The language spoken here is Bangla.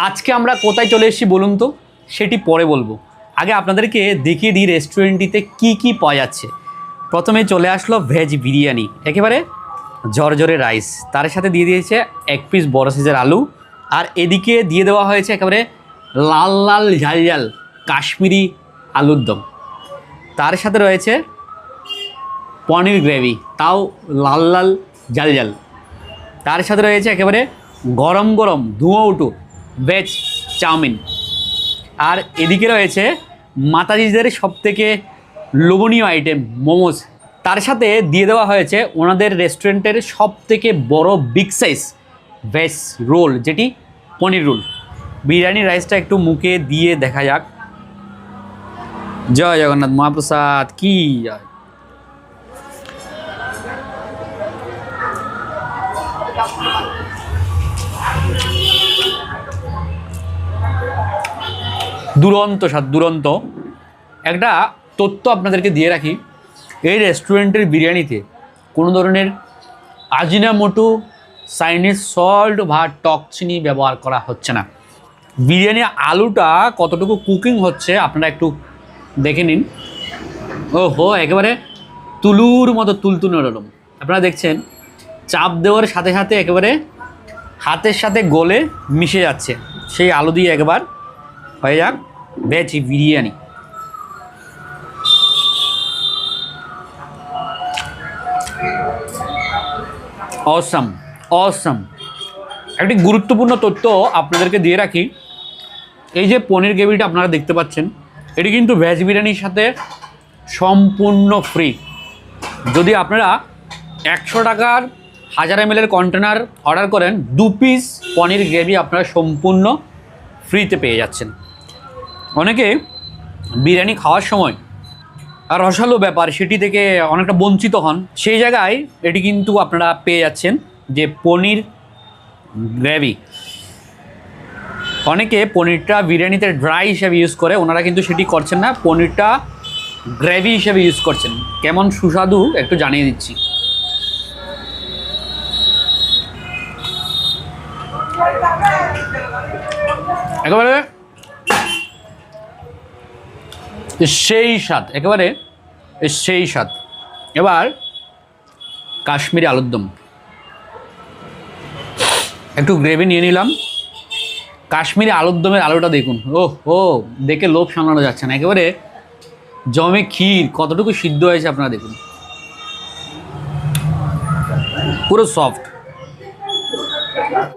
আজকে আমরা কোথায় চলে এসেছি বলুন তো, সেটি পরে বলবো। আগে আপনাদেরকে দেখিয়ে দিই রেস্টুরেন্টটিতে কি কি পাওয়া যাচ্ছে। প্রথমে চলে আসলো ভেজ বিরিয়ানি, একেবারে ঝরঝরে রাইস, তার সাথে দিয়ে দিয়েছে 1 পিস বড় সাইজের আলু, আর এদিকে দিয়ে দেওয়া হয়েছে একেবারে লাল লাল ঝাল ঝাল কাশ্মীরি আলুর দম। তার সাথে রয়েছে পনির গ্রেভি, তাও লাল লাল ঝাল ঝাল। তার সাথে রয়েছে একেবারে গরম গরম ধোঁয়া উঠু ভেজ চাউমিন। আর এদিকে রয়েছে মাতাজিদের সবথেকে লোভনীয় আইটেম মোমোজ। তার সাথে দিয়ে দেওয়া হয়েছে ওনাদের রেস্টুরেন্টের সবথেকে বড় বিগ সাইজ ভেজ রোল, যেটি পনির রোল। বিরিয়ানি রাইসটা একটু মুখে দিয়ে দেখা যাক। জয় জগন্নাথ মহাপ্রসাদ কি জয়। দুরন্ত স্বাদ, দুরন্ত। একটা তথ্য আপনাদেরকে দিয়ে রাখি, এই রেস্টুরেন্টের বিরিয়ানিতে কোনো ধরনের আজিনামোটো, চাইনিজ সল্ট বা টক চিনি ব্যবহার করা হচ্ছে না। বিরিয়ানি আলুটা কতটুকু কুকিং হচ্ছে আপনারা একটু দেখে নিন। ওহো, একেবারে তুলুর মতো তুলতুল নরম। আপনারা দেখছেন চাপ দেওয়ার সাথে সাথে একেবারে হাতের সাথে গলে মিশে যাচ্ছে। সেই আলু দিয়ে একবার হয়ে যাক ভেজ বিরিয়ানি। Awesome awesome. একটি গুরুত্বপূর্ণ তথ্য আপনাদেরকে দিয়ে রাখি, এই যে পনির গ্রেভিটা আপনারা দেখতে পাচ্ছেন, এটি কিন্তু ভেজ বিরিয়ানির সাথে সম্পূর্ণ ফ্রি। যদি আপনারা 100 টাকার 1000 ml কন্টেনার অর্ডার করেন, 2 পিস পনির গ্রেভি আপনারা সম্পূর্ণ ফ্রিতে পেয়ে যাচ্ছেন। অনেকে বিরিয়ানি খাওয়ার সময় আর রসালো ব্যাপার সেটি থেকে অনেকটা বঞ্চিত হন, সেই জায়গায় এটি কিন্তু আপনারা পেয়ে যাচ্ছেন যে পনির গ্রেভি। অনেকে পনিরটা বিরিয়ানিতে ড্রাই হিসেবে ইউজ করে, ওনারা কিন্তু সেটি করছেন না, পনিরটা গ্রেভি হিসেবে ইউজ করছেন। কেমন সুস্বাদু একটু জানিয়ে দিচ্ছি। একেবারে সেই স্বাদ, একেবারে সেই স্বাদ। এবার কাশ্মীরি আলুর দম, একটু গ্রেভি নিয়ে নিলাম। কাশ্মীরি আলুর দমের আলুটা দেখুন, ও দেখে লোভ সামলানো যাচ্ছে না। একেবারে জমে ক্ষীর, কতটুকু সিদ্ধ হয়েছে আপনারা দেখুন, পুরো সফট।